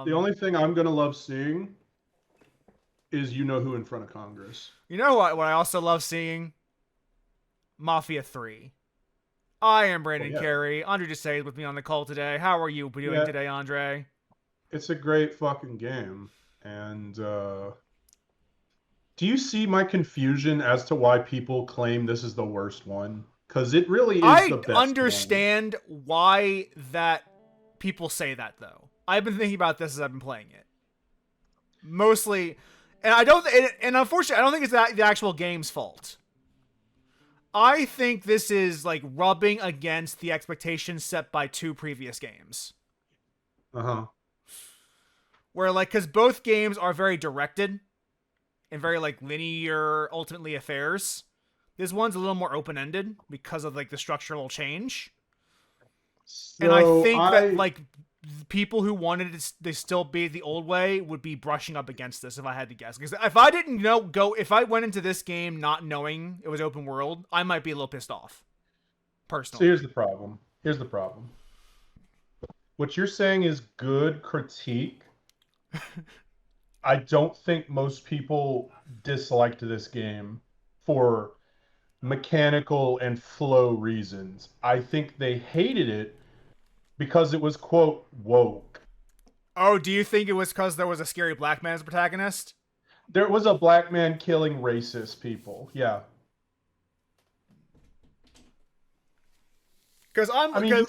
The only thing I'm gonna love seeing is you know who in front of Congress. You know what? What I also love seeing? Mafia 3. I am Well, Brandon yeah, Carey. Andre Desai is with me on the call today. How are you doing yeah, today, Andre? it's a great fucking game. And do you see my confusion as to why people claim this is the worst one? Because it really is the I best one. understand why that people say that though. I've been thinking about this as I've been playing it. Mostly, and I don't, and unfortunately, I don't think it's the actual game's fault. I think this is like rubbing against the expectations set by two previous games. Uh-huh. Where like, because both games are very directed and very like linear, ultimately affairs. This one's a little more open ended because of like the structural change. And I So think that I like people who wanted it to still be the old way would be brushing up against this if I had to guess. Because if I didn't if I went into this game not knowing it was open world, I might be a little pissed off so personally. here's the problem. Here's the problem. What you're saying is good critique. I don't think most people disliked this game for mechanical and flow reasons. I think they hated it because it was, quote, woke. Oh, do you think it was because there was a scary black man as a protagonist? There was a black man killing racist people. Yeah. Because I mean, you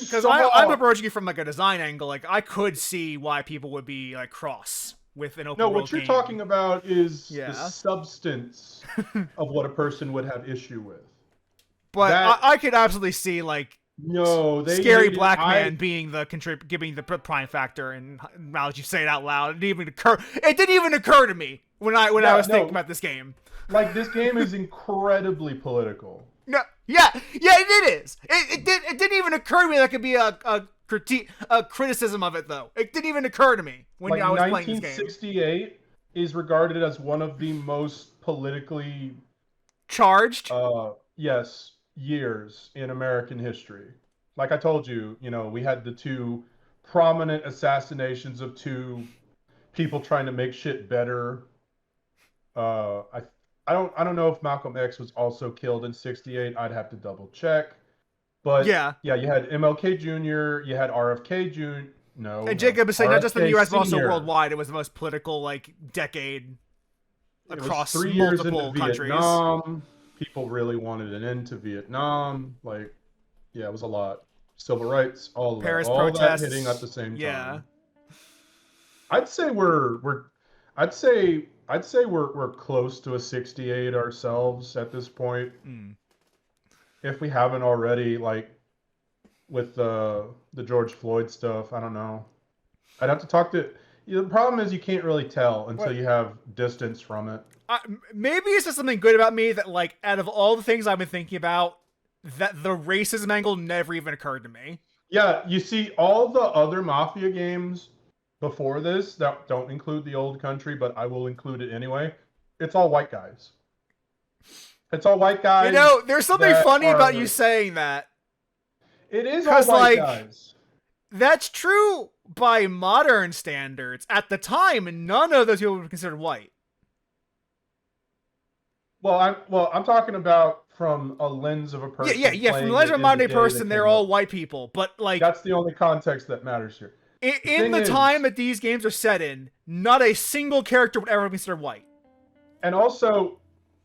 I'm saw. approaching it from like a design angle. Like I could see why people would be like cross with an No, open what world you're game. talking about is the Yeah, substance of what a person would have issue with. but That, I could absolutely see like no, they scary hated. black man being the giving the prime factor. And now that you say it out loud, it didn't even occur. It didn't even occur to me when I Yeah, was thinking no, about this game. like this game is incredibly political. No, yeah, it is. It didn't even occur to me that could be a critique, a criticism of it though. It didn't even occur to me when Like I was playing this game. 1968 is regarded as one of the most politically, Charged. yes, years in American history. Like I told you, we had the two prominent assassinations of two people trying to make shit better. Uh, I I don't know if Malcolm X was also killed in 68. I'd have to double check. But Yeah. yeah, you had MLK Jr., you had RFK Jr. And No, Jacob is saying not just in the RFK U.S. but also Sr. worldwide, it was the most political like decade It was across 3 years into multiple countries. Vietnam. People really wanted an end to Vietnam. Like, yeah, it was a lot. Civil rights, Paris all that hitting at protests. the same Yeah. time. I'd say we're close to a 68 ourselves at this point. Mm. If we haven't already, like with the George Floyd stuff, I don't know. I'd have to talk to. The problem is you can't really tell until What? you have distance from it. Maybe it's just something good about me that like out of all the things I've been thinking about, that the racism angle never even occurred to me. Yeah, you see, all the other Mafia games before this that don't include the old country, but I will include it anyway. It's all white guys. It's all white You guys know, there's something that funny about you are. saying that. It is all Cause white like guys. that's true by modern standards. At the time, none of those people were considered white. Well, I'm talking about from a lens of a person Yeah. From the playing lens it of a in the modern day day person, that they're came all up. white people. But like That's the only context that matters here. The in thing the time is, that these games are set in, not a single character would ever be considered white. and also,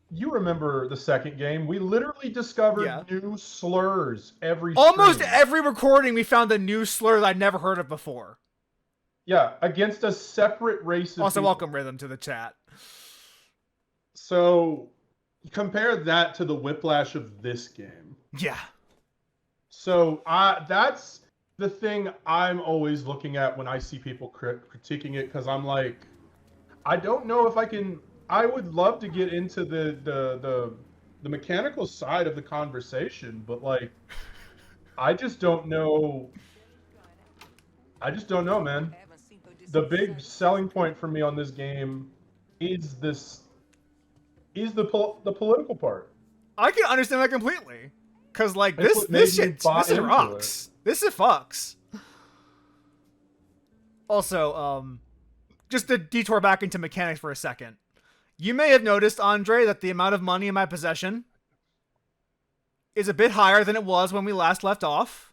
you remember the second game? We literally Yeah. discovered new slurs every Almost stream. every recording, we found a new slur that I'd never heard of before. Yeah, against a separate race of Also, people. welcome Rhythm to the chat. So compare that to the whiplash of this game. Yeah. So that's the thing I'm always looking at when I see people critiquing it, because I'm like, I don't know if I can. I would love to get into the mechanical side of the conversation, but like, I just don't know. I just don't know, man. The big selling point for me on this game is the political part. I can understand that completely. Cause like It's what made me buy this shit into it. rocks. This shit fucks. Also, just to detour back into mechanics for a second. You may have noticed, Andre, that the amount of money in my possession is a bit higher than it was when we last left off.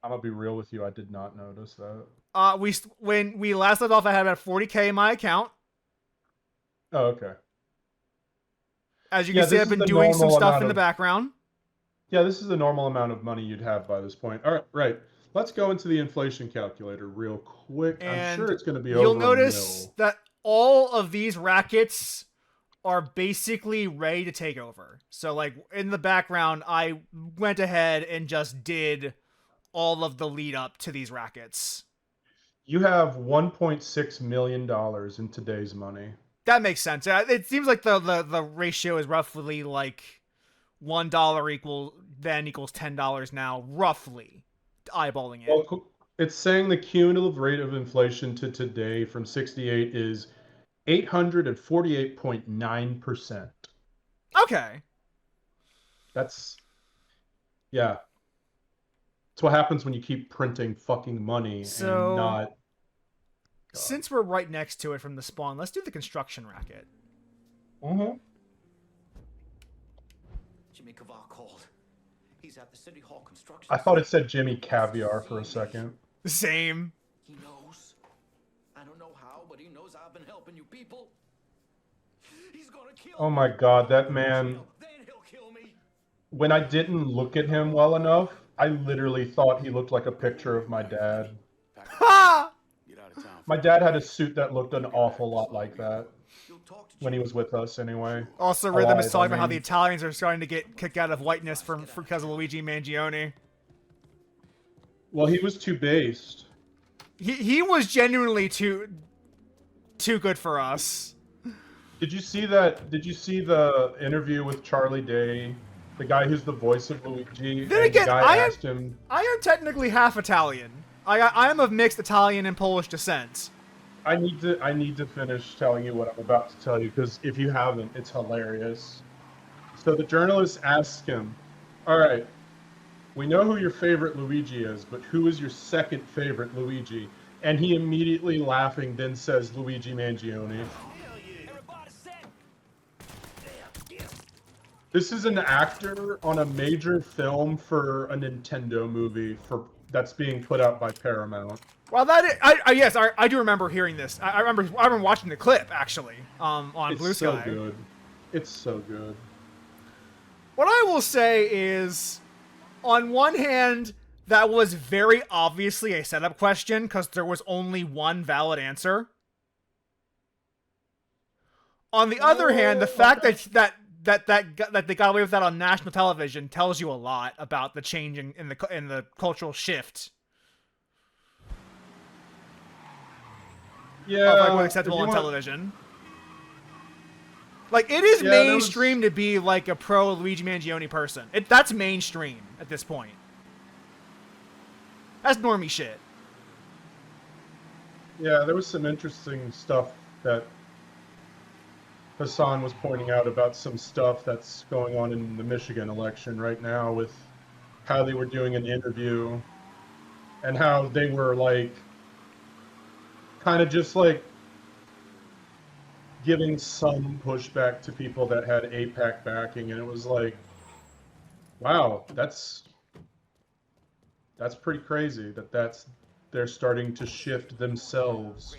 I'm gonna be real with you. I did not notice that. When we last left off, I had about 40K in my account. Oh, okay. As you can see, I've been doing some stuff in the background. Yeah, this is the normal amount of money you'd have by this point. All right, right. Let's go into the inflation calculator real quick. And I'm sure it's going to be you'll over notice that all of these rackets are basically ready to take over. So, like, in the background, I went ahead and just did all of the lead up to these rackets. You have $1.6 million in today's money. That makes sense. It seems like the ratio is roughly like $1 equals $10 now, roughly, eyeballing it. Well, it's saying the cumulative rate of inflation to today from 68 is 848.9%. Okay. That's That's what happens when you keep printing fucking money and not. Since we're right next to it from the spawn, let's do the construction racket. Mm-hmm. Jimmy Cavar called. He's at the City Hall construction. I thought it said Jimmy Caviar for a second. Same. He knows. I don't know how, but he knows I've been helping you people. He's gonna kill Oh my god, that man. Then he'll kill me. When I didn't look at him well enough, I literally thought he looked like a picture of my dad. Ha! My dad had a suit that looked an awful lot like that when he was with us, anyway. Also, Rhythm is talking about how the Italians are starting to get kicked out of whiteness because of Luigi Mangione. Well, he was too based. He was genuinely too good for us. Did you see that? Did you see the interview with Charlie Day, the guy who's the voice of Luigi? Then again, I am technically half Italian. I am of mixed Italian and Polish descent. I need to finish telling you what I'm about to tell you, because if you haven't, it's hilarious. So the journalist asks him, all right, we know who your favorite Luigi is, but who is your second favorite Luigi? And he immediately laughing then says Luigi Mangione. This is an actor on a major film for a Nintendo movie that's being put out by Paramount. Well, yes, I do remember hearing this. I remember watching the clip actually on Blue Sky. It's so good. It's so good. What I will say is, on one hand, that was very obviously a setup question because there was only one valid answer. On the other hand, the fact that they got away with that on national television tells you a lot about the change in the cultural shift. Yeah, of like what's acceptable on television. Like, it is mainstream to be like a pro Luigi Mangione person. That's mainstream at this point. That's normie shit. Yeah, there was some interesting stuff that Hassan was pointing out about some stuff that's going on in the Michigan election right now with how they were doing an interview and how they were like kind of just like giving some pushback to people that had APAC backing, and it was like, wow, that's pretty crazy they're starting to shift themselves.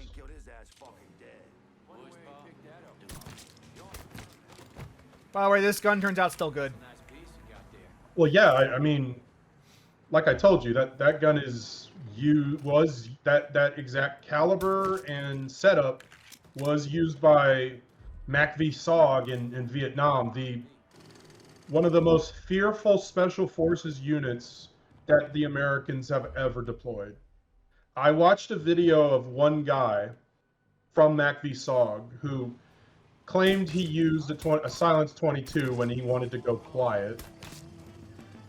By the way, this gun turns out still good. Well, yeah, I mean, like I told you, that gun was that exact caliber and setup was used by MACV SOG in Vietnam, one of the most fearful special forces units that the Americans have ever deployed. I watched a video of one guy from MACV SOG who claimed he used a Silence 22 when he wanted to go quiet.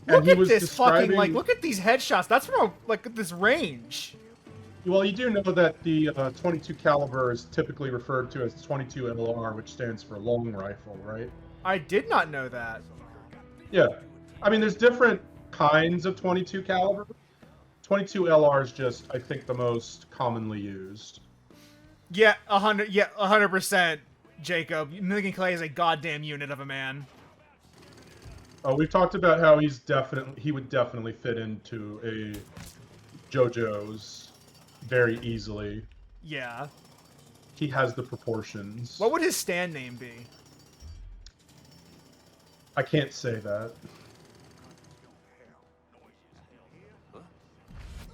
And look at this fucking, like, look at these headshots. That's from, like, this range. Well, you do know that the 22 caliber is typically referred to as 22 LR, which stands for long rifle, right? I did not know that. Yeah. I mean, there's different kinds of 22 caliber. 22 LR is just, I think, the most commonly used. Yeah, 100%, Jacob. Lincoln Clay is a goddamn unit of a man. We've talked about how he would definitely fit into a JoJo's very easily. Yeah. He has the proportions. What would his stand name be? I can't say that.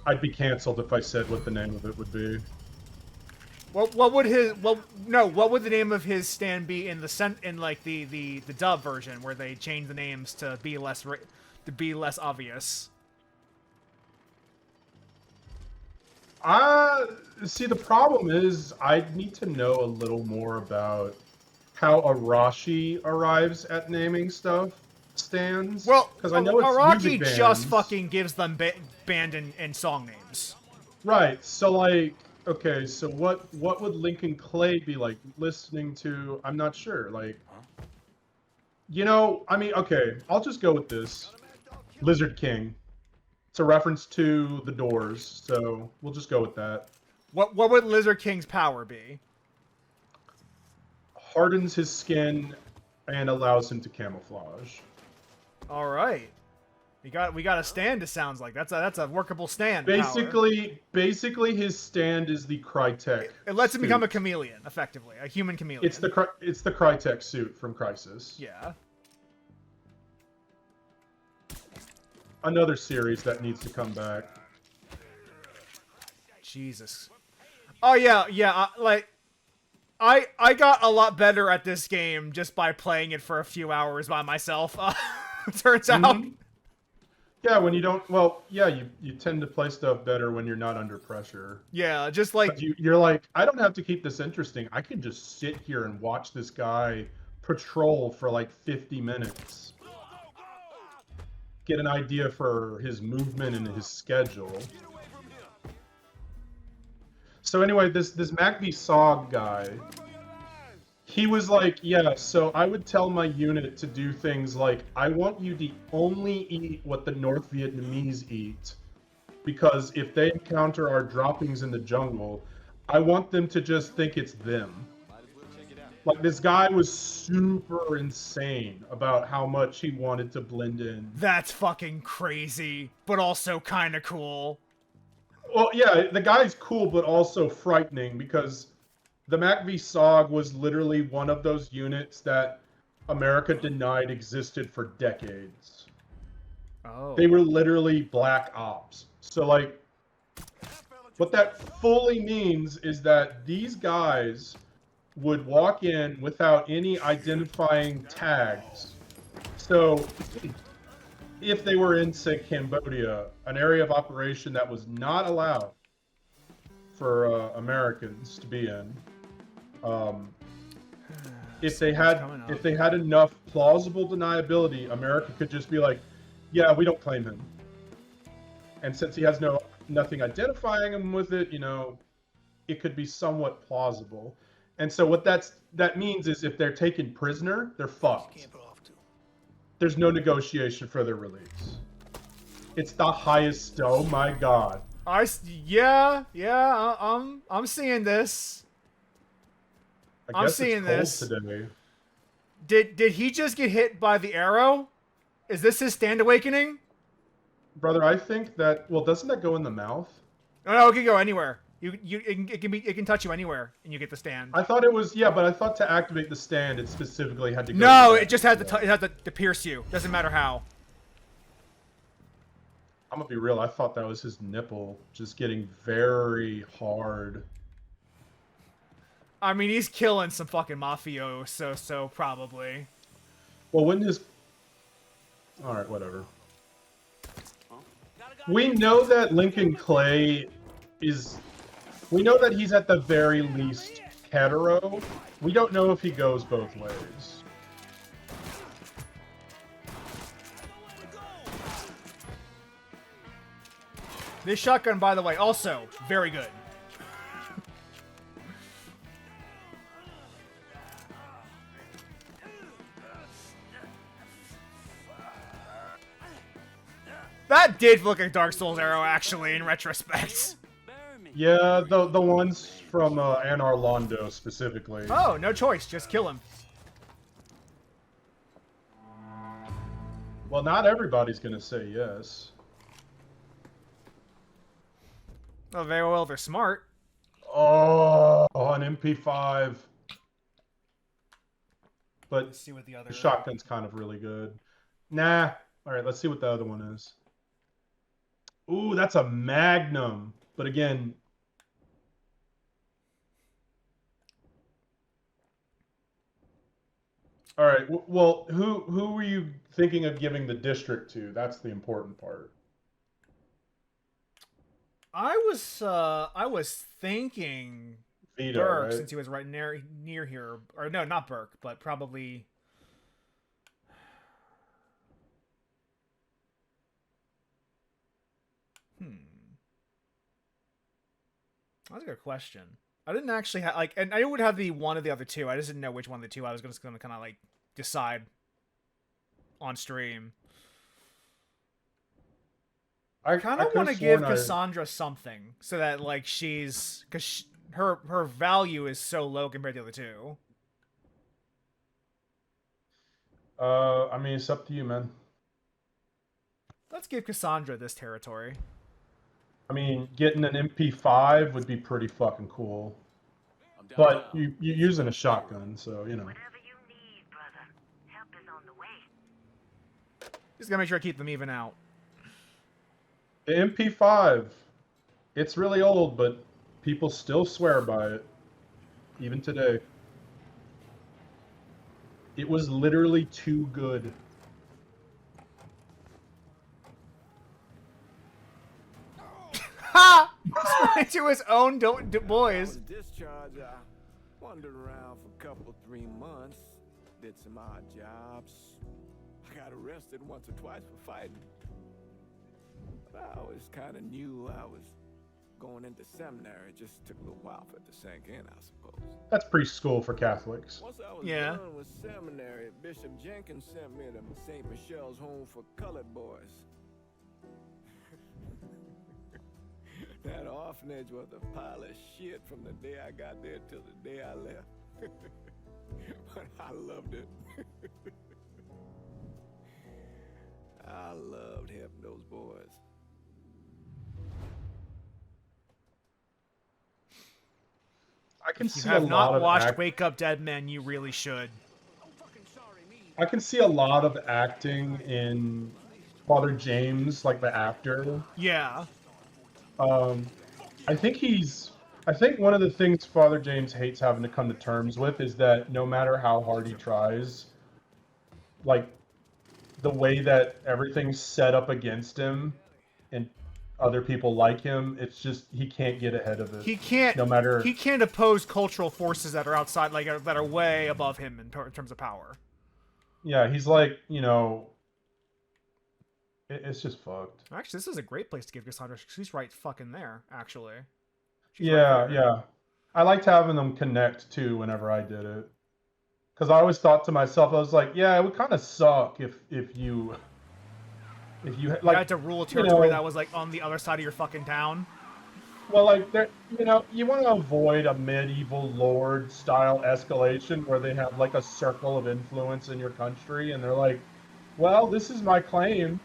I'd be canceled if I said what the name of it would be. What would the name of his stand be in the dub version where they change the names to be less obvious? See, the problem is I'd need to know a little more about how Arashi arrives at naming stands. Well, because I know it's Araki music bands. just fucking gives them band and song names. Right. So like, okay, so what would Lincoln Clay be like listening to? I'm not sure. Like, I mean, okay, I'll just go with this. Lizard King. It's a reference to The Doors, so we'll just go with that. What would Lizard King's power be? Hardens his skin and allows him to camouflage. All right. We got a stand. It sounds like that's a workable stand. Basically, his stand is the Crytek. It lets him suit. become a chameleon, effectively, a human chameleon. It's the Crytek suit from Crysis. Yeah. Another series that needs to come back. Jesus. Oh yeah. I got a lot better at this game just by playing it for a few hours by myself. Turns out. Yeah, when you don't. Well, yeah, you tend to play stuff better when you're not under pressure. Yeah, just like you're like, I don't have to keep this interesting. I can just sit here and watch this guy patrol for like 50 minutes. Get an idea for his movement and his schedule. So anyway, this MacV guy, he was like, yeah, so I would tell my unit to do things like, I want you to only eat what the North Vietnamese eat, because if they encounter our droppings in the jungle, I want them to just think it's them. Like, this guy was super insane about how much he wanted to blend in. That's fucking crazy, but also kind of cool. Well, yeah, the guy's cool, but also frightening, because the MacV was literally one of those units that America denied existed for decades. Oh. They were literally black ops. So, like, what that fully means is that these guys would walk in without any identifying tags. So, if they were in, say, Cambodia, an area of operation that was not allowed for Americans to be in, if they had enough plausible deniability, America could just be like, yeah, we don't claim him. And since he has nothing identifying him with it, it could be somewhat plausible. And so what that means is if they're taken prisoner, they're fucked. There's no negotiation for their release. It's the highest. Oh my god. I'm seeing this. I'm seeing this today. Did he just get hit by the arrow? Is this his stand awakening? Brother, I think that. Well, doesn't that go in the mouth? No, it can go anywhere. It can touch you anywhere, and you get the stand. I thought it was but I thought to activate the stand, it specifically had to go. No, it just had to pierce you. Doesn't matter how. I'm gonna be real. I thought that was his nipple just getting very hard. I mean, he's killing some fucking mafiosos, so probably. Well, wouldn't his? All right, whatever. We know that Lincoln Clay is. We know that he's at the very least hetero. We don't know if he goes both ways. This shotgun, by the way, also very good. That did look like Dark Souls arrow, actually, in retrospect. Yeah, the ones from Anar Londo specifically. Oh, no choice. Just kill him. Well, not everybody's gonna say yes. Oh, very well, they're smart. Oh, an MP5. But Let's see what the other... the shotgun's kind of really good. Nah. All right, let's see what the other one is. Ooh, that's a Magnum. But again... All right, well, who were you thinking of giving the district to? That's the important part. I was thinking Vito, Burke, right? since he was right near here. Or no, not Burke, but probably... That's a good question. I didn't actually have, like, and I would have the one of the other two. I just didn't know which one of the two I was just gonna kind of, like, decide on stream. I kind of want to give Cassandra something so that, like, she's... Because her value is so low compared to the other two. I mean, it's up to you, man. Let's give Cassandra this territory. I mean, getting an MP5 would be pretty fucking cool. But you're using a shotgun, so, you know. Whatever you need, brother. Help is on the way. Just gotta make sure I keep them even out. The MP5, it's really old, but people still swear by it, even today. It was literally too good. Ha! Right to his own boys. Discharge, I wandered around for a couple, 3 months, did some odd jobs. I got arrested once or twice for fighting. But I always kind of knew I was going into seminary. It just took a little while for it to sink in, I suppose. That's preschool for Catholics. Once I was Yeah. done with seminary, Bishop Jenkins sent me to St. Michelle's Home for Colored Boys. That orphanage was a pile of shit from the day I got there till the day I left. But I loved it. I loved helping those boys. I can If you see a have lot not of watched Wake Up Dead Men, you really should. I can see a lot of acting in Father James, like the actor. Yeah. I think one of the things Father James hates having to come to terms with is that no matter how hard he tries, like, the way that everything's set up against him and other people like him, it's just, he can't get ahead of it. He can't. No matter. He can't oppose cultural forces that are outside, like that are way above him in terms of power. Yeah, he's like, you know, it's just fucked. Actually, this is a great place to give Cassandra. She's right fucking there, actually. She's Yeah, right there. yeah. I liked having them connect too whenever I did it. Because I always thought to myself, I was like, yeah, it would kind of suck if you like, You had to rule a territory you know, that was like on the other side of your fucking town. well, like, there, you know, you want to avoid a medieval lord style escalation where they have like a circle of influence in your country, and they're like, well, this is my claim.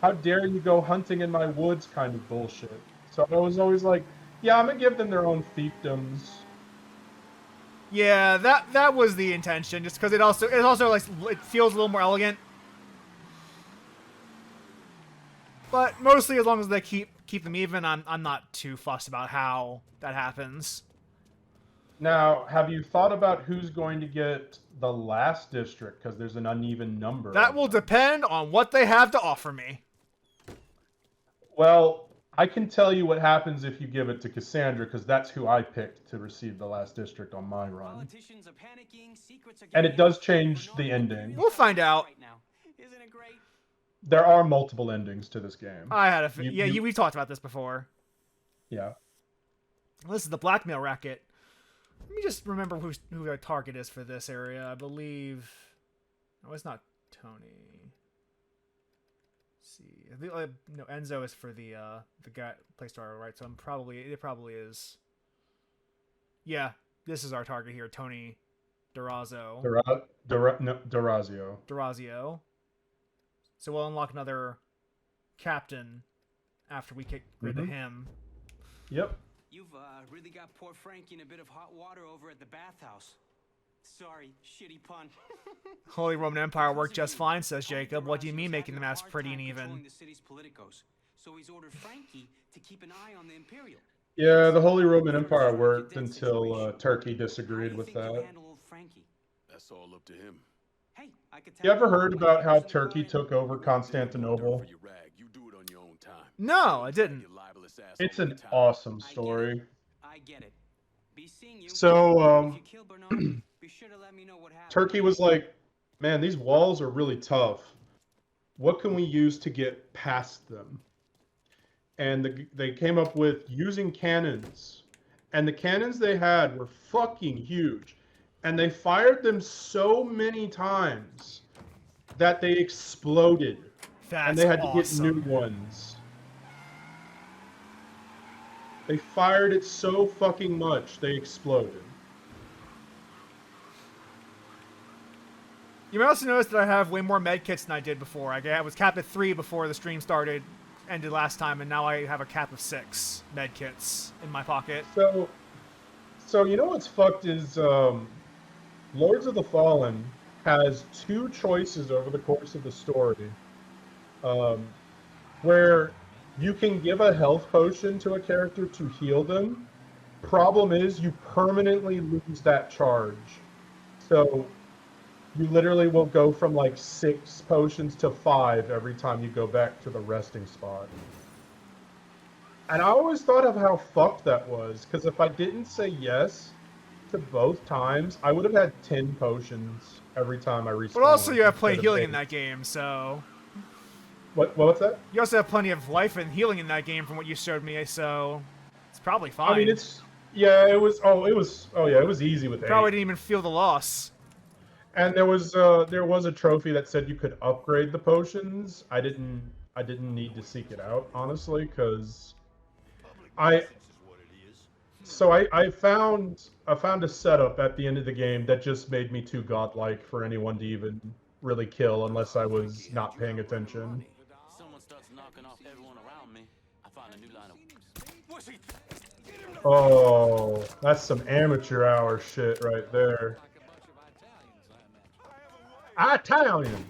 How dare you go hunting in my woods, kind of bullshit. So I was always like, yeah, I'm gonna give them their own fiefdoms. Yeah, that was the intention. Just because it also like it feels a little more elegant. But mostly, as long as they keep them even, I'm not too fussed about how that happens. Now, have you thought about who's going to get the last district? Because there's an uneven number. That will depend on what they have to offer me. Well, I can tell you what happens if you give it to Cassandra, because that's who I picked to receive the last district on my run. Politicians are panicking, secrets are And it does change the ending. We'll find out. right now. Isn't it great? There are multiple endings to this game. I had a we talked about this before. Yeah. This is the blackmail racket. Let me just remember who our target is for this area. I believe... No, it's not Tony. see. I think, no, Enzo is for the guy play starter, right? So it probably is. Yeah, this is our target here, Tony Durazzo. Durazio. Durazio. So we'll unlock another captain after we get rid of him. Yep. You've really got poor Frankie in a bit of hot water over at the bathhouse. Sorry, shitty pun. Holy Roman Empire worked just fine, says Jacob. What do you mean making the maps pretty and even? The city's politicos, so he's ordered Frankie to keep an eye on the Imperial. Yeah, the Holy Roman Empire worked until Turkey disagreed with that. That's all up to him. Hey, I could You ever heard about how Turkey took over Constantinople? You do it on your own time. No, I didn't. It's an awesome story. I get it. Be seeing you. So, If you kill Bernard, be sure to let me know what happened. Turkey was like, man, these walls are really tough. What can we use to get past them? And they came up with using cannons. And the cannons they had were fucking huge. And they fired them so many times that they exploded. And they had to get new ones. They fired it so fucking much, they exploded. You might also notice that I have way more medkits than I did before. I was capped at 3 before the stream ended last time, and now I have a cap of 6 medkits in my pocket. So you know what's fucked is Lords of the Fallen has 2 choices over the course of the story, where you can give a health potion to a character to heal them. Problem is, you permanently lose that charge. So you literally will go from like 6 potions to 5 every time you go back to the resting spot. And I always thought of how fucked that was, because if I didn't say yes to both times, I would have had 10 potions every time I respawned. But also you have plenty of healing in that game, so... What's that? You also have plenty of life and healing in that game from what you showed me, so... It's probably fine. I mean, it was easy with 8. Probably didn't even feel the loss. And there was a trophy that said you could upgrade the potions. I didn't need to seek it out, honestly, because I found a setup at the end of the game that just made me too godlike for anyone to even really kill unless I was not paying attention. Someone starts knocking off everyone around me. I find a new line of... Oh, that's some amateur hour shit right there. Italian.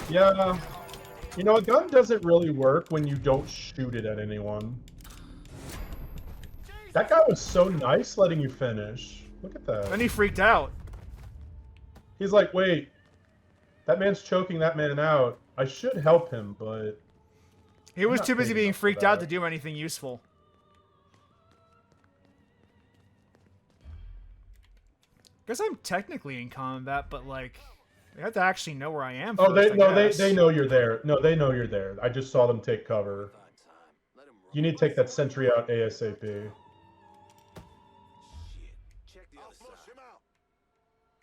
Yeah. You know, a gun doesn't really work when you don't shoot it at anyone. That guy was so nice letting you finish. Look at that. Then he freaked out. He's like, wait, that man's choking that man out. I should help him, but... He was too busy being freaked out to do anything useful. Guess I'm technically in combat, but like, they have to actually know where I am. Oh, first, they know you're there. No, they know you're there. I just saw them take cover. You need to take that sentry out ASAP.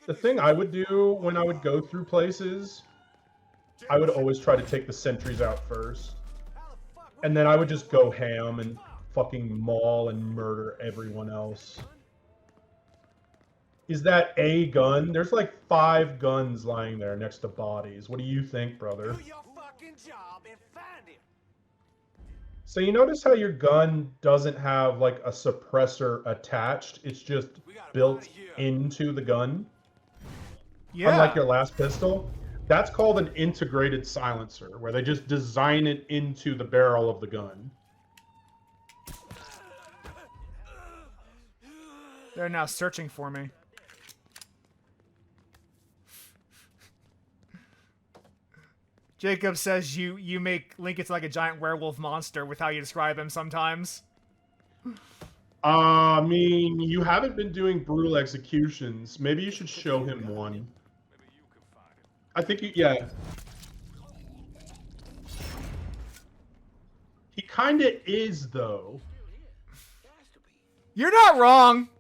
The thing I would do when I would go through places, I would always try to take the sentries out first. And then I would just go ham and fucking maul and murder everyone else. Is that a gun? There's like 5 guns lying there next to bodies. What do you think, brother? Do your fucking job and find him. So you notice how your gun doesn't have like a suppressor attached? It's just built into the gun? Yeah. Unlike your last pistol? That's called an integrated silencer, where they just design it into the barrel of the gun. They're now searching for me. Jacob says you make Link into like a giant werewolf monster with how you describe him sometimes. I mean, you haven't been doing brutal executions. Maybe you should show him one. I think yeah. He kinda is, though. You're not wrong!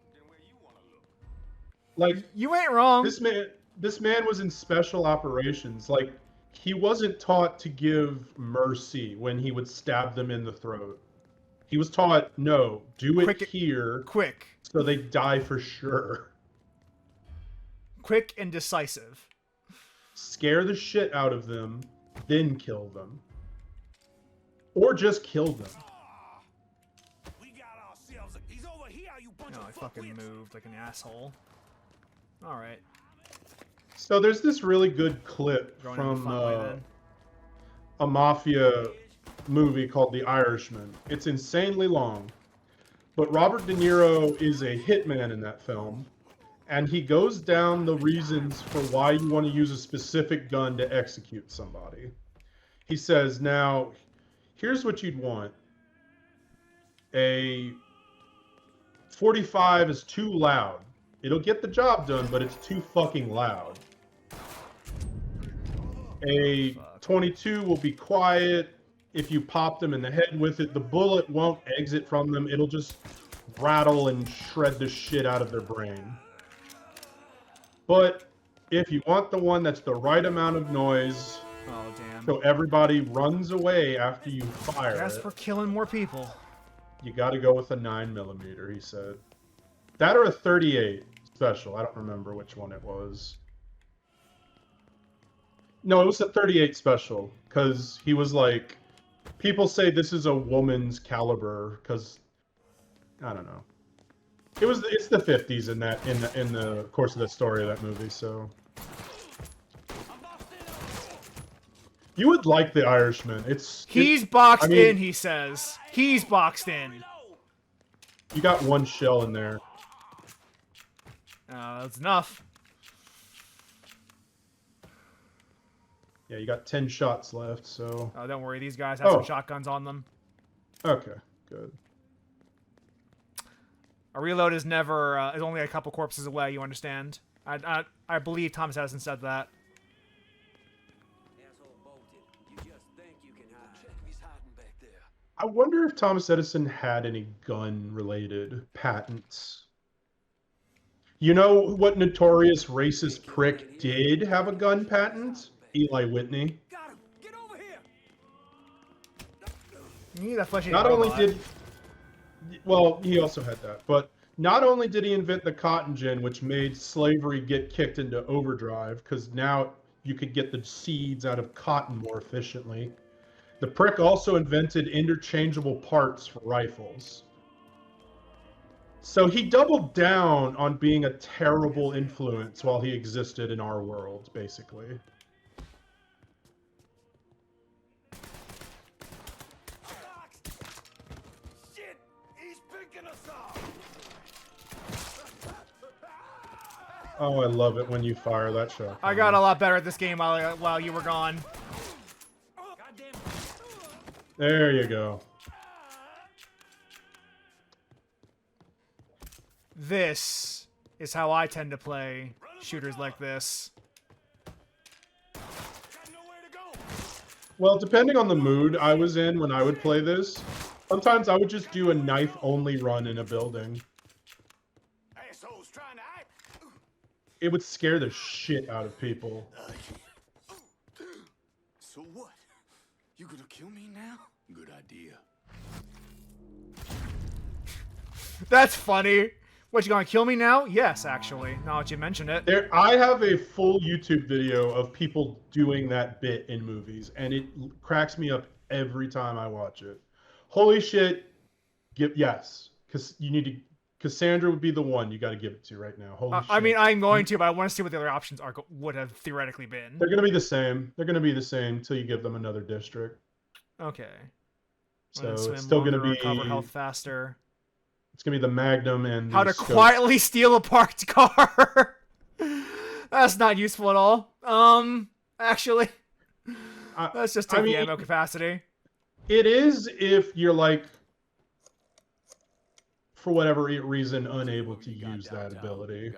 Like, you ain't wrong. This man was in special operations. Like, he wasn't taught to give mercy when he would stab them in the throat. He was taught, no, do it here Quick. so they die for sure. Quick and decisive. Scare the shit out of them, then kill them. Or just kill them. No, I fucking moved like an asshole. Alright. So there's this really good clip from a Mafia movie called The Irishman. It's insanely long. But Robert De Niro is a hitman in that film. And he goes down the reasons for why you want to use a specific gun to execute somebody. He says, now, here's what you'd want. A 45 is too loud. It'll get the job done, but it's too fucking loud. A 22 will be quiet. If you pop them in the head with it, the bullet won't exit from them. It'll just rattle and shred the shit out of their brain. But if you want the one that's the right amount of noise, oh damn, so everybody runs away after you fire I guess it, we're killing more people. you got to go with a 9mm, he said. That or a 38 special. I don't remember which one it was. No, it was a 38 special, because he was like, people say this is a woman's caliber, because I don't know. It's the 50s in the course of the story of that movie, so you would like The Irishman. He's boxed in, he says. He's boxed in. You got one shell in there. That's enough. Yeah, you got 10 shots left, so... Oh, don't worry. These guys have some shotguns on them. Okay, good. A reload is never... is only a couple corpses away, you understand? I believe Thomas Edison said that. I wonder if Thomas Edison had any gun-related patents. You know what notorious racist prick did have a gun patent? Eli Whitney. You need a fleshy Not only did... Well, he also had that, but not only did he invent the cotton gin, which made slavery get kicked into overdrive, because now you could get the seeds out of cotton more efficiently, the prick also invented interchangeable parts for rifles. So he doubled down on being a terrible influence while he existed in our world, basically. Oh, I love it when you fire that shot. I got a lot better at this game while you were gone. There you go. This is how I tend to play shooters like this. Well, depending on the mood I was in when I would play this, sometimes I would just do a knife-only run in a building. It would scare the shit out of people. So what? You gonna kill me now? Good idea. That's funny. What, you gonna kill me now? Yes, actually. Now that you mention it. I have a full YouTube video of people doing that bit in movies, and it cracks me up every time I watch it. Holy shit. Yes. Because you need to... Cassandra would be the one you got to give it to right now. Holy shit. I mean, I'm going to, but I want to see what the other options would have theoretically been. They're going to be the same. They're going to be the same until you give them another district. Okay. So it's still going to be... recover health faster. It's going to be the Magnum and How to quietly steal a parked car. That's not useful at all. Actually. Let's just take the ammo capacity. It is if you're like... for whatever reason, unable to use that ability.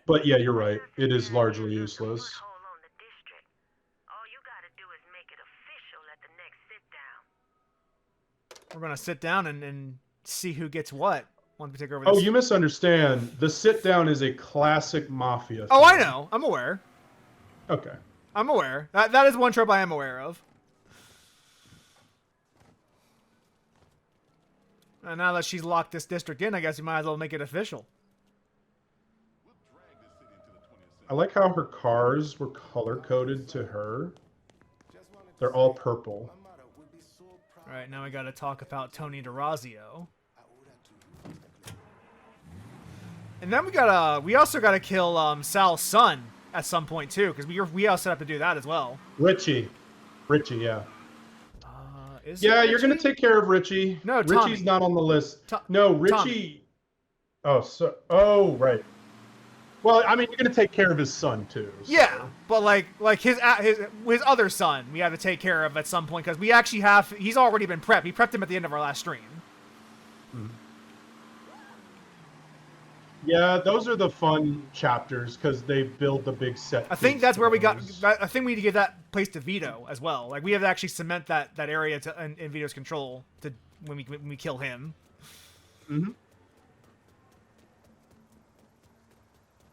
But yeah, you're right. It is largely useless. We're gonna sit down and see who gets what. Once we take over this. Oh, you misunderstand. The sit down is a classic Mafia thing. Oh, I know. I'm aware. Okay. I'm aware. That is one trope I am aware of. And now that she's locked this district in, I guess you might as well make it official. I like how her cars were color-coded to her. They're all purple. All right, now we got to talk about Tony DeRazio. And then we also gotta kill Sal's son at some point too, because we all set up to do that as well. Richie, yeah. Yeah, you're gonna take care of Richie. No, Tommy. Richie's not on the list. No, Richie. Tommy. Oh, right. Well, I mean, you're gonna take care of his son too. So. Yeah, but like his other son, we have to take care of at some point because we actually have. He's already been prepped. We prepped him at the end of our last stream. Mm-hmm. Yeah, those are the fun chapters because they build the big set. I think that's where we got. I think we need to give that place to Vito as well. Like we have to actually cement that area in Vito's control to when we kill him. Mm-hmm.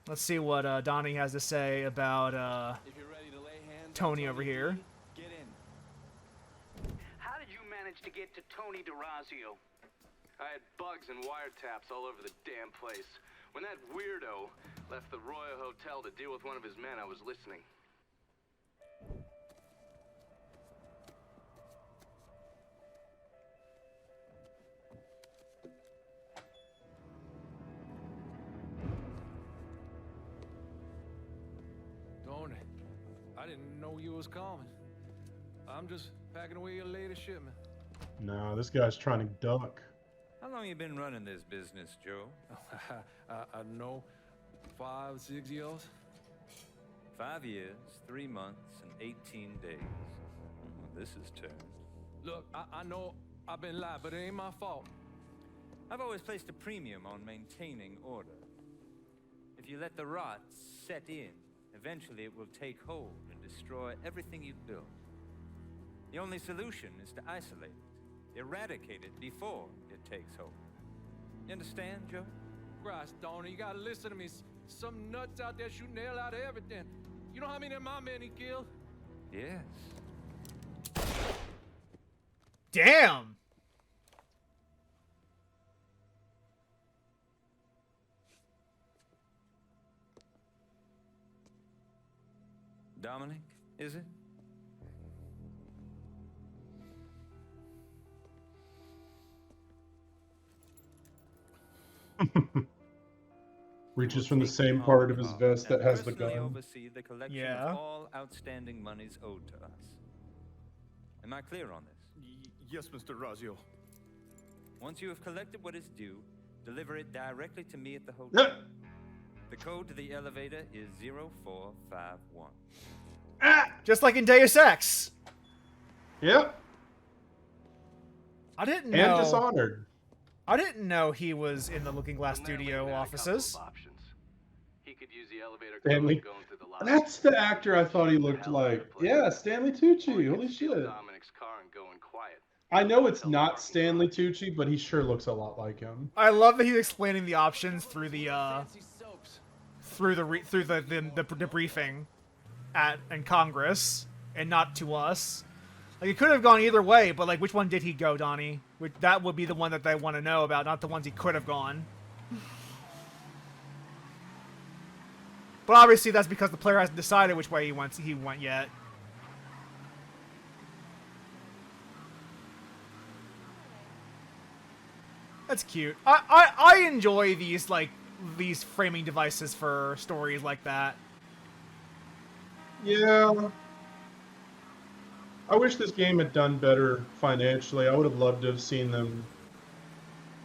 Let's see what Donnie has to say about Tony over here. Get in. How did you manage to get to Tony DeRazio? I had bugs and wiretaps all over the damn place. When that weirdo left the Royal Hotel to deal with one of his men, I was listening. Tony, I didn't know you was coming. I'm just packing away your latest shipment. No, this guy's trying to duck. How long you been running this business, Joe? I know 5, 6 years. 5 years, 3 months, and 18 days. Well, this is turned. Look, I know I've been lied, but it ain't my fault. I've always placed a premium on maintaining order. If you let the rot set in, eventually it will take hold and destroy everything you've built. The only solution is to isolate it, eradicate it before it takes hold. You understand, Joe? Christ, Tony, you gotta listen to me. Some nuts out there shooting the hell out of everything. You know how many of my men he killed? Yes. Damn! Dominic, is it? Reaches from the same part of his vest that has the gun. Oversee the collection Yeah. of all outstanding monies owed to us. Am I clear on this? Yes, Mr. Razio. Once you have collected what is due, deliver it directly to me at the hotel. The code to the elevator is 0451. Just like in Deus Ex. Yep. I didn't And know. Dishonored. I didn't know he was in the Looking Glass Well, Manley studio had a couple offices. of options. He could use the elevator Stanley. code going through the lobby. That's the actor I thought he looked like. Yeah, Stanley Or Tucci. he Holy could steal shit. Dominic's car and go in quiet. I know it's not Stanley Tucci, but he sure looks a lot like him. I love that he's explaining the options through the the briefing in Congress and not to us. Like it could have gone either way, but like which one did he go, Donnie? That would be the one that they want to know about, not the ones he could have gone. But obviously that's because the player hasn't decided which way he went yet. That's cute. I enjoy these framing devices for stories like that. Yeah. I wish this game had done better financially. I would have loved to have seen them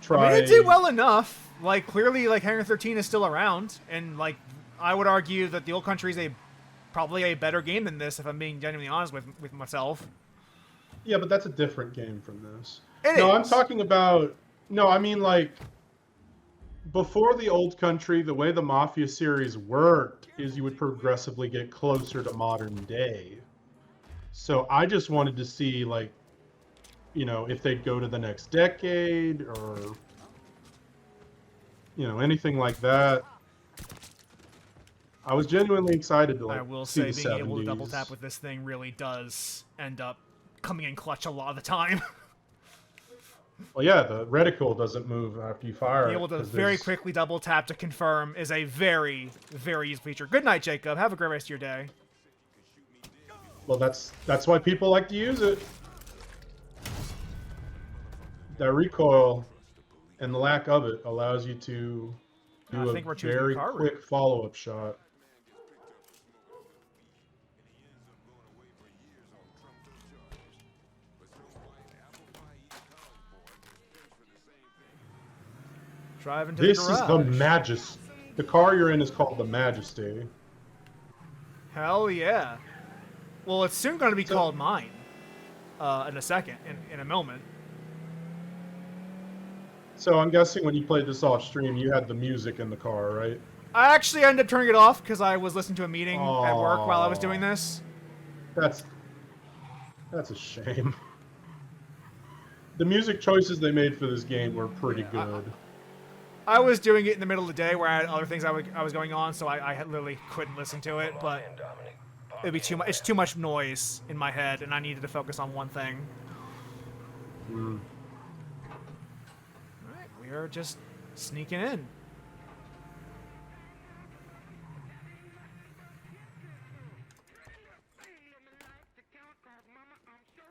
try. I mean, it did well enough. Like clearly, like Hangar 13 is still around, and like I would argue that the Old Country is probably a better game than this. If I'm being genuinely honest with myself. Yeah, but that's a different game from this. It I'm is. talking about. No, I mean like before the Old Country, the way the Mafia series worked is you would progressively get closer to modern day. So I just wanted to see, like, you know, if they'd go to the next decade or, you know, anything like that. I was genuinely excited to like I will see say the being 70s. able to double tap with this thing really does end up coming in clutch a lot of the time. Well, yeah, the reticle doesn't move after you fire Being it. able to 'cause very there's- quickly double tap to confirm is a very, very useful feature. Good night, Jacob. Have a great rest of your day. Well, that's why people like to use it. That recoil and the lack of it allows you to I do think a we're choosing very the car route. quick follow-up shot. Drive into This the is garage. the Majesty. The car you're in is called the Majesty. Hell yeah. Well, it's soon going to be called mine. In a second, in a moment. So I'm guessing when you played this off stream, you had the music in the car, right? I actually ended up turning it off because I was listening to a meeting at work while I was Aw. doing this. That's a shame. The music choices they made for this game were pretty good. I was doing it in the middle of the day where I had other things I was going on, so I literally couldn't listen to it, but it'd be too much. It's too much noise in my head, and I needed to focus on one thing. Mm. All right, we are just sneaking in.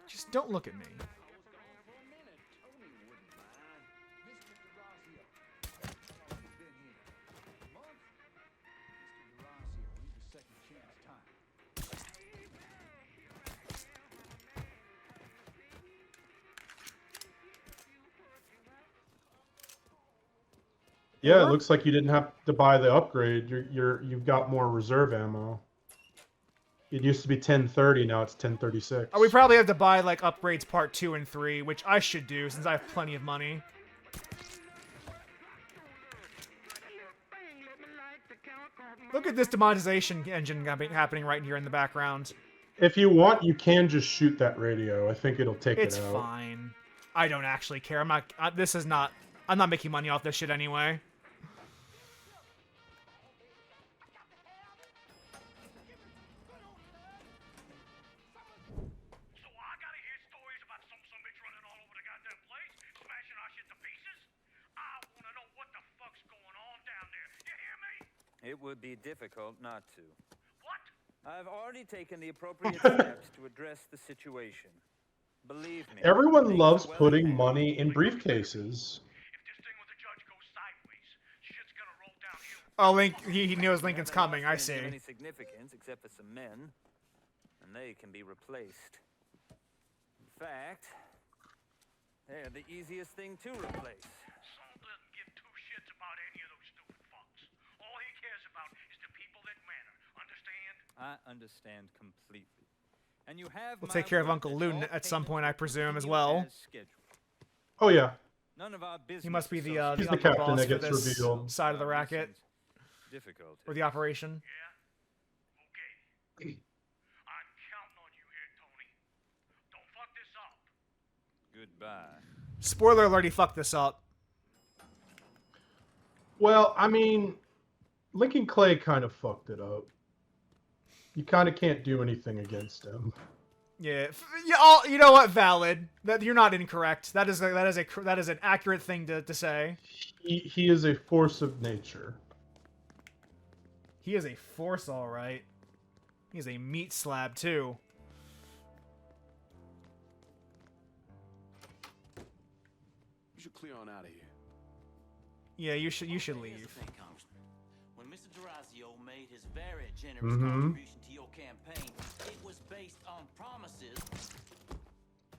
Just don't look at me. Yeah, it looks like you didn't have to buy the upgrade. You've got more reserve ammo. It used to be 1030, now it's 1036. We probably have to buy like upgrades part 2 and 3, which I should do since I have plenty of money. Look at this demonetization engine happening right here in the background. If you want, you can just shoot that radio. I think it'll take It's it out. fine. I don't actually care. I'm not. This is not. I'm not making money off this shit anyway. So I gotta hear stories about some bitch running all over the goddamn place, smashing our shit to pieces? I wanna know what the fuck's going on down there. You hear me? It would be difficult not to. What? I've already taken the appropriate steps to address the situation. Believe me. Everyone things loves are well putting handled. money in briefcases. If this thing with the judge goes sideways, shit's gonna roll downhill. Oh, he knows Lincoln's Haven't coming. lost I any of see. Any significance except for some men, and they can be replaced. In fact, they're the easiest thing to replace. Saul doesn't give two shits about any of those stupid fucks. All he cares about is the people that matter. Understand? I understand completely. And you have We'll my take care of word Uncle that Loon all at some point, I payments will presume, as continue well. as scheduled. Oh yeah. None of our business He must be the associates He's the upper captain boss that for gets this revealed. side of the racket Difficult. or the operation. Okay. I'm counting on you here, Tony. Don't fuck this up. Goodbye. Spoiler alert: he fucked this up. Well, I mean, Lincoln Clay kind of fucked it up. You kind of can't do anything against him. Yeah, yeah. You know what? Valid. That you're not incorrect. That is an accurate thing to say. He is a force of nature. He is a force, all right. He is a meat slab too. You should clear on out of here. Yeah, you should Here's the leave. thing, Congressman. When Mr. Durazio made his very generous Mhm. contribution to your campaign, it was based on promises.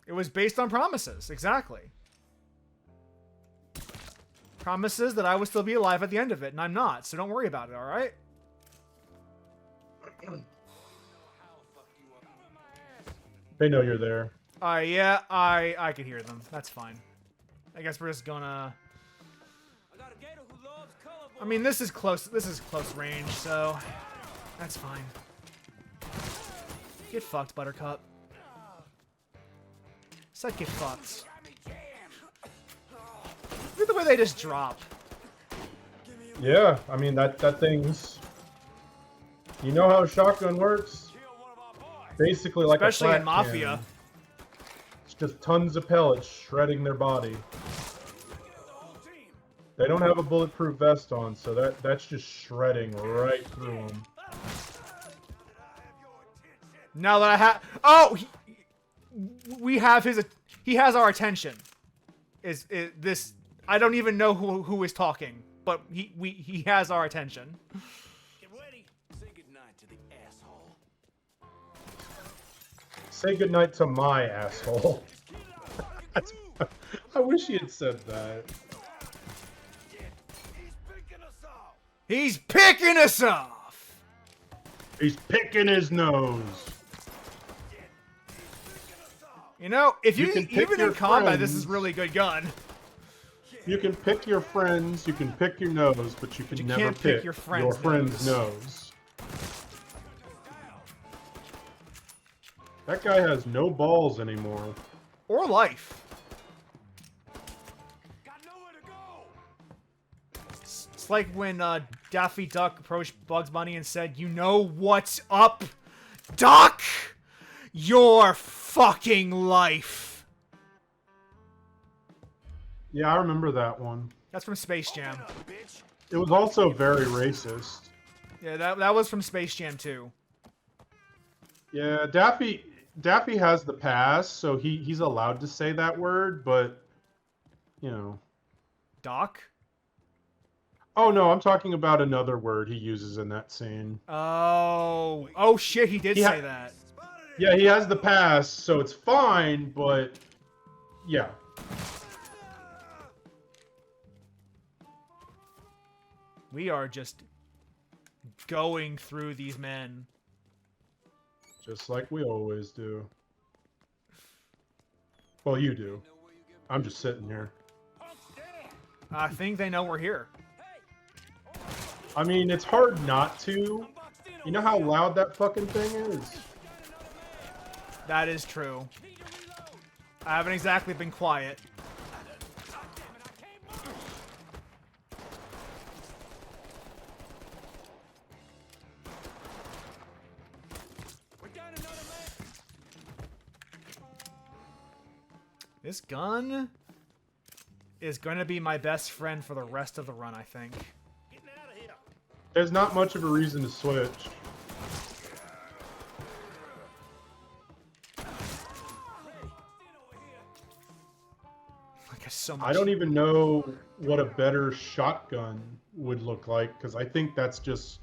It was based on promises, exactly. Promises that I would still be alive at the end of it, and I'm not, so don't worry about it, alright? They know you're there. Yeah, I can hear them. That's fine. I guess we're just gonna... I mean, this is close range, so... That's fine. Get fucked, Buttercup. Said get fucked. Look at the way they just drop. Yeah, I mean that thing's You know how a shotgun works? Basically like Especially a in flat Mafia. cannon. It's just tons of pellets shredding their body. They don't have a bulletproof vest on, so that's just shredding right through them. Now that I have... Oh! We have his... He has our attention. Is this... I don't even know who is talking, but he has our attention. Get ready. Say goodnight to the asshole. Say goodnight to my asshole. I wish he had said that. He's picking us off! He's picking his nose. You know, if You you can pick even your in combat, this friends. is really good gun. You can pick your friends, you can pick your nose, but you can you never can't pick pick your friend's nose. That guy has no balls anymore. Or life. It's like when Daffy Duck approached Bugs Bunny and said, "You know what's up, Doc? Your fucking life." Yeah, I remember that one. That's from Space Jam. It was also very racist. Yeah, that was from Space Jam too. Yeah, Daffy has the pass, so he's allowed to say that word, but you know. Doc? Oh no, I'm talking about another word he uses in that scene. Oh shit, he did say that. Yeah, he has the pass, so it's fine, but yeah. We are just going through these men. Just like we always do. Well, you do. I'm just sitting here. I think they know we're here. I mean, it's hard not to. You know how loud that fucking thing is? That is true. I haven't exactly been quiet. This gun is going to be my best friend for the rest of the run, I think. There's not much of a reason to switch. Like so much. I don't even know what a better shotgun would look like, because I think that's just...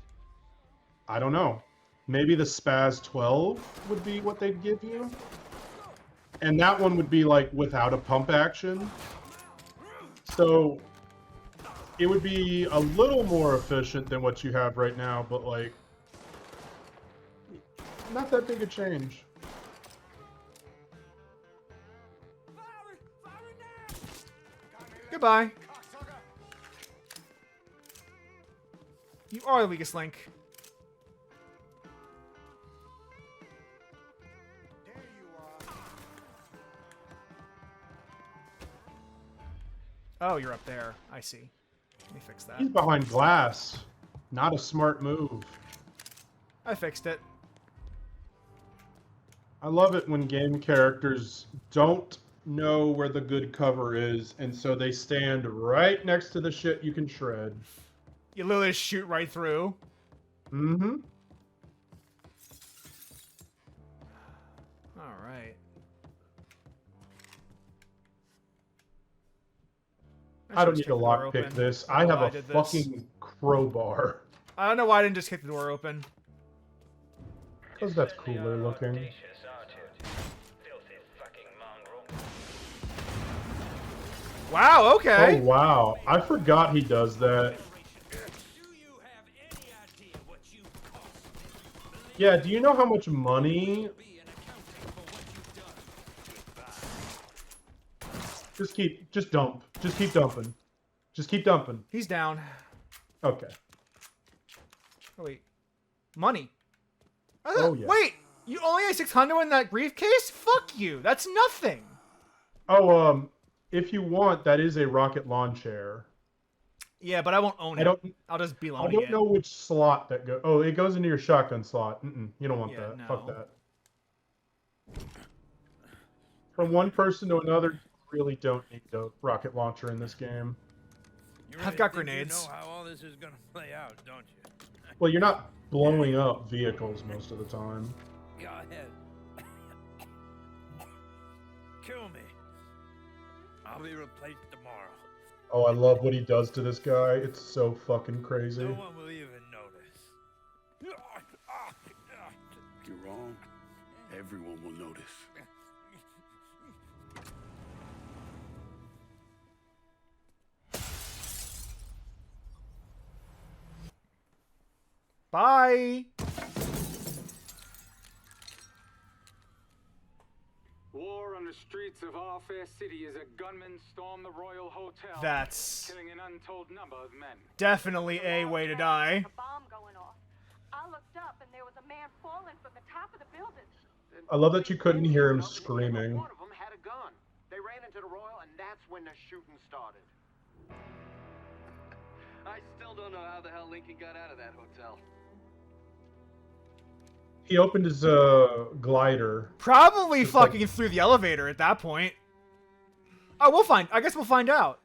I don't know. Maybe the Spaz 12 would be what they'd give you? And that one would be like without a pump action. So it would be a little more efficient than what you have right now, but like not that big a change. Goodbye. You are the weakest link. Oh, you're up there. I see. Let me fix that. He's behind glass. Not a smart move. I fixed it. I love it when game characters don't know where the good cover is, and so they stand right next to the shit you can shred. You literally just shoot right through. Mm-hmm. Alright. I don't need to lockpick this. I have a fucking crowbar. I don't know why I didn't just kick the door open. Because that's cooler looking. Wow, okay. Oh, wow. I forgot he does that. Yeah, do you know how much money... Just dump. Just keep dumping. Just keep dumping. He's down. Okay. Oh, wait. Money. Oh, yeah. Wait! You only had 600 in that briefcase? Fuck you. That's nothing. Oh, if you want, that is a rocket lawn chair. Yeah, but I won't own it. I don't. I'll just be I loaning don't it. know which slot that goes. Oh, it goes into your shotgun slot. You don't want Yeah, that. no. Fuck that. From one person to another, you really don't need a rocket launcher in this game. You I've really got think grenades. You know how all this is gonna play out, don't you? Well, you're not blowing up vehicles most of the time. Go ahead. Kill me. I'll be replaced tomorrow. Oh, I love what he does to this guy. It's so fucking crazy. No one will even notice. You're wrong. Everyone will notice. Bye. War on the streets of our fair city as a gunman stormed the Royal Hotel, That's killing an untold number of men. definitely a way to die. A bomb going off. I looked up and there was a man falling from the top of the building. I love that you couldn't hear him screaming. One of them had a gun. They ran into the Royal, and that's when the shooting started. I still don't know how the hell Lincoln got out of that hotel. He opened his glider. Probably Just fucking through the elevator at that point. Oh, I guess we'll find out.